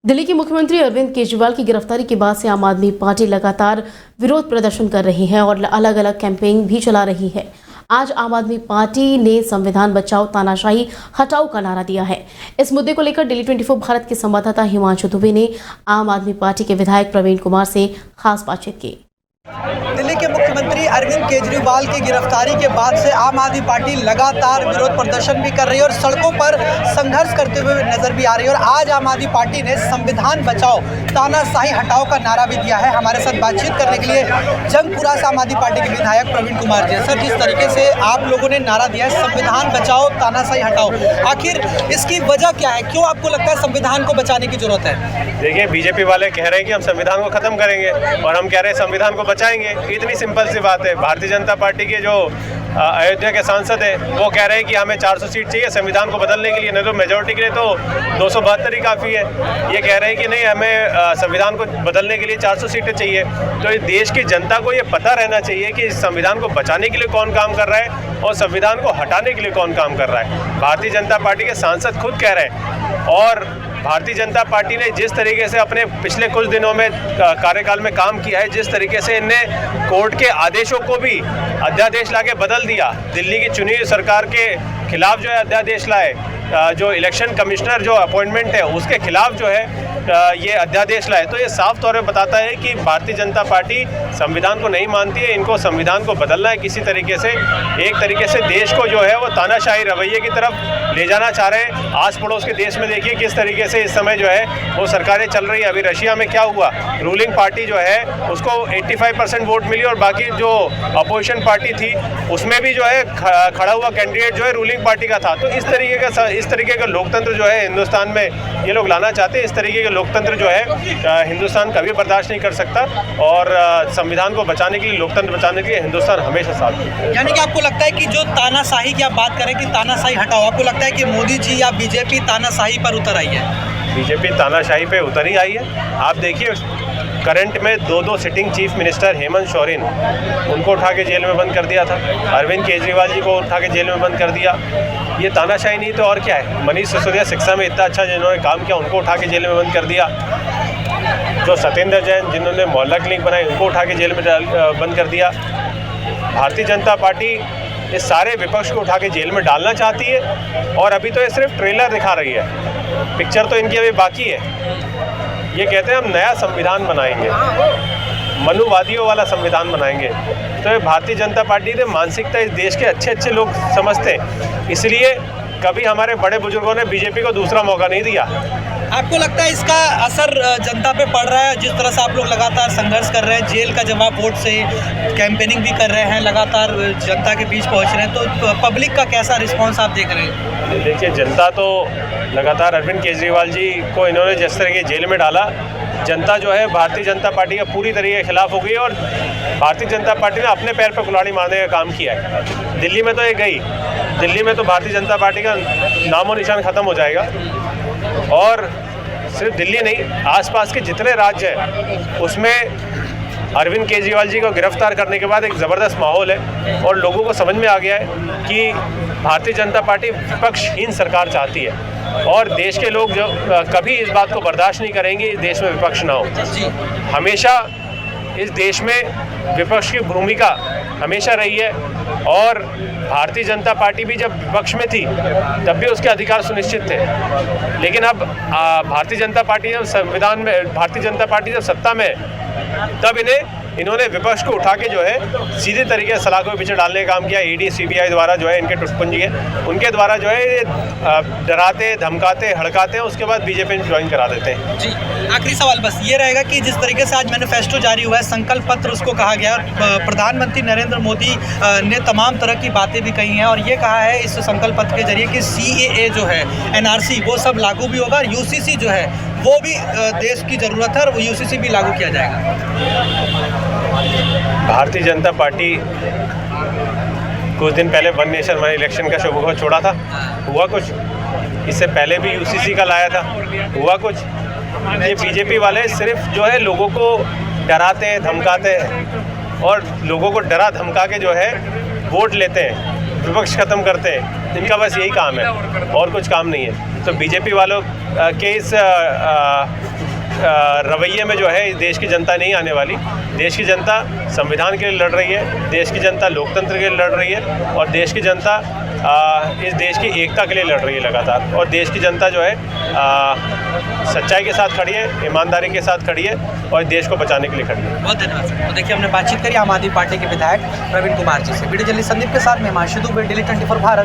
दिल्ली के मुख्यमंत्री अरविंद केजरीवाल की गिरफ्तारी के बाद से आम आदमी पार्टी लगातार विरोध प्रदर्शन कर रही है और अलग अलग कैंपेन भी चला रही है। आज आम आदमी पार्टी ने संविधान बचाओ तानाशाही हटाओ का नारा दिया है। इस मुद्दे को लेकर दिल्ली 24 भारत के संवाददाता हिमांशु दुबे ने आम आदमी पार्टी के विधायक प्रवीण कुमार से खास बातचीत की। दिल्ली के मुख्यमंत्री अरविंद केजरीवाल की गिरफ्तारी के बाद से आम आदमी पार्टी लगातार विरोध प्रदर्शन भी कर रही है और सड़कों पर संघर्ष करते हुए नजर भी आ रही है। और आज आम आदमी पार्टी ने संविधान बचाओ तानाशाही हटाओ का नारा भी दिया है। हमारे साथ बातचीत करने के लिए जंगपुरा से आम आदमी पार्टी के विधायक प्रवीण कुमार जी। सर, जिस तरीके से आप लोगों ने नारा दिया है संविधान बचाओ तानाशाही हटाओ, आखिर इसकी वजह क्या है? क्यों आपको लगता है संविधान को बचाने की जरूरत है? देखिए, बीजेपी वाले कह रहे हैं कि हम संविधान को खत्म करेंगे और हम कह रहे हैं संविधान को बचाएंगे। इतनी सिंपल सी बात है। भारतीय जनता पार्टी के जो अयोध्या के सांसद हैं वो कह रहे हैं कि हमें 400 सीट चाहिए संविधान को बदलने के लिए, नहीं तो मेजोरिटी के लिए तो 272 ही काफ़ी है। ये कह रहे हैं कि नहीं, हमें संविधान को बदलने के लिए 400 सीटें चाहिए। तो इस देश की जनता को ये पता रहना चाहिए कि संविधान को बचाने के लिए कौन काम कर रहा है और संविधान को हटाने के लिए कौन काम कर रहा है। भारतीय जनता पार्टी के सांसद खुद कह रहे हैं। और भारतीय जनता पार्टी ने जिस तरीके से अपने पिछले कुछ दिनों में कार्यकाल में काम किया है, जिस तरीके से इनने कोर्ट के आदेशों को भी अध्यादेश लाके बदल दिया, दिल्ली की चुनी हुई सरकार के खिलाफ जो है अध्यादेश लाए, जो इलेक्शन कमिश्नर जो अपॉइंटमेंट है उसके खिलाफ जो है ये अध्यादेश लाए, तो ये साफ तौर पे बताता है कि भारतीय जनता पार्टी संविधान को नहीं मानती है। इनको संविधान को बदलना है किसी तरीके से। एक तरीके से देश को जो है वो तानाशाही रवैये की तरफ ले जाना चाह रहे हैं। आस पड़ोस के देश में देखिए किस तरीके से इस समय जो है वो सरकारें चल रही है। अभी रशिया में क्या हुआ, रूलिंग पार्टी जो है उसको 85% वोट मिली और बाकी जो अपोजिशन पार्टी थी उसमें भी जो है खड़ा हुआ कैंडिडेट जो है रूलिंग पार्टी का था। तो इस तरीके का लोकतंत्र जो है हिंदुस्तान में ये लोग लाना चाहते हैं। इस तरीके का लोकतंत्र जो है हिंदुस्तान कभी बर्दाश्त नहीं कर सकता और संविधान को बचाने के लिए, लोकतंत्र बचाने के लिए हिंदुस्तान हमेशा साथ है। यानी कि आपको लगता है कि जो तानाशाही की आप बात करें कि तानाशाही हटाओ, आपको लगता है कि मोदी जी या बीजेपी तानाशाही पर उतर आई है? बीजेपी तानाशाही पे उतर ही आई है। आप देखिए, करंट में दो sitting chief minister Hemant Soren, उनको उठा के जेल में बंद कर दिया था। अरविंद केजरीवाल जी को उठा के जेल में बंद कर दिया। ये तानाशाही नहीं तो और क्या है। मनीष सिसोदिया शिक्षा में इतना अच्छा जिन्होंने काम किया उनको उठा के जेल में बंद कर दिया। जो सत्येंद्र जैन जिन्होंने मोहल्ला क्लिनिक बनाई उनको उठा के जेल में बंद कर दिया। भारतीय जनता पार्टी इस सारे विपक्ष को उठा के जेल में डालना चाहती है और अभी तो ये सिर्फ ट्रेलर दिखा रही है, पिक्चर तो इनकी अभी बाकी है। ये कहते हैं हम नया संविधान बनाएंगे, मनुवादियों वाला संविधान बनाएंगे। तो ये भारतीय जनता पार्टी ने मानसिकता इस देश के अच्छे अच्छे लोग समझते हैं, इसलिए कभी हमारे बड़े बुजुर्गों ने बीजेपी को दूसरा मौका नहीं दिया। आपको लगता है इसका असर जनता पे पड़ रहा है? जिस तरह से आप लोग लगातार संघर्ष कर रहे हैं, जेल का जवाब वोट से कैंपेनिंग भी कर रहे हैं, लगातार जनता के बीच पहुंच रहे हैं, तो पब्लिक का कैसा रिस्पांस आप देख रहे हैं? देखिए, जनता तो लगातार अरविंद केजरीवाल जी को इन्होंने जिस तरह के जेल में डाला, जनता जो है भारतीय जनता पार्टी का पूरी तरीके के खिलाफ हो गई और भारतीय जनता पार्टी ने अपने पैर पर कुल्हाड़ी मारने का काम किया है। दिल्ली में तो ये गई, दिल्ली में तो भारतीय जनता पार्टी का नामो निशान ख़त्म हो जाएगा। और सिर्फ दिल्ली नहीं, आसपास के जितने राज्य हैं उसमें अरविंद केजरीवाल जी को गिरफ्तार करने के बाद एक ज़बरदस्त माहौल है और लोगों को समझ में आ गया है कि भारतीय जनता पार्टी विपक्षहीन सरकार चाहती है और देश के लोग जो कभी इस बात को बर्दाश्त नहीं करेंगे इस देश में विपक्ष ना हो। हमेशा इस देश में विपक्ष की भूमिका हमेशा रही है और भारतीय जनता पार्टी भी जब विपक्ष में थी तब भी उसके अधिकार सुनिश्चित थे। लेकिन अब भारतीय जनता पार्टी जब सत्ता में तब इन्होंने विपक्ष को उठा के जो है सीधे तरीके से सलाखों के पीछे डालने का काम किया। ईडी सीबीआई द्वारा जो है इनके टुटपुंजी है, उनके द्वारा जो है ये डराते धमकाते हड़काते हैं, उसके बाद बीजेपी में ज्वाइन करा देते हैं। जी, आखिरी सवाल बस ये रहेगा कि जिस तरीके से आज मैनिफेस्टो जारी हुआ है, संकल्प पत्र उसको कहा गया, और प्रधानमंत्री नरेंद्र मोदी ने तमाम तरह की बातें भी कही हैं और ये कहा है इस संकल्प पत्र के जरिए कि CAA जो है, NRC वो सब लागू भी होगा और UCC जो है वो भी देश की ज़रूरत है और वो UCC भी लागू किया जाएगा। भारतीय जनता पार्टी कुछ दिन पहले वन नेशन वन इलेक्शन का शुभ छोड़ा था, हुआ कुछ। इससे पहले भी UCC का लाया था, हुआ कुछ। ये बीजेपी वाले सिर्फ जो है लोगों को डराते हैं धमकाते हैं और लोगों को डरा धमका के जो है वोट लेते हैं, विपक्ष खत्म करते हैं। इनका बस यही काम है और कुछ काम नहीं है। तो बीजेपी वालों के इस रवैये में जो है इस देश की जनता नहीं आने वाली। देश की जनता संविधान के लिए लड़ रही है, देश की जनता लोकतंत्र के लिए लड़ रही है और देश की जनता इस देश की एकता के लिए लड़ रही है लगातार। और देश की जनता जो है सच्चाई के साथ खड़ी है, ईमानदारी के साथ खड़ी है और देश को बचाने के लिए खड़ी है। बहुत धन्यवाद सर। तो देखिए, हमने बातचीत करी आम आदमी पार्टी के विधायक प्रवीण कुमार जी से। वीडियो जर्नलिस्ट संदीप के साथ मैं हिमांशु दुबे, डेली 24 भारत।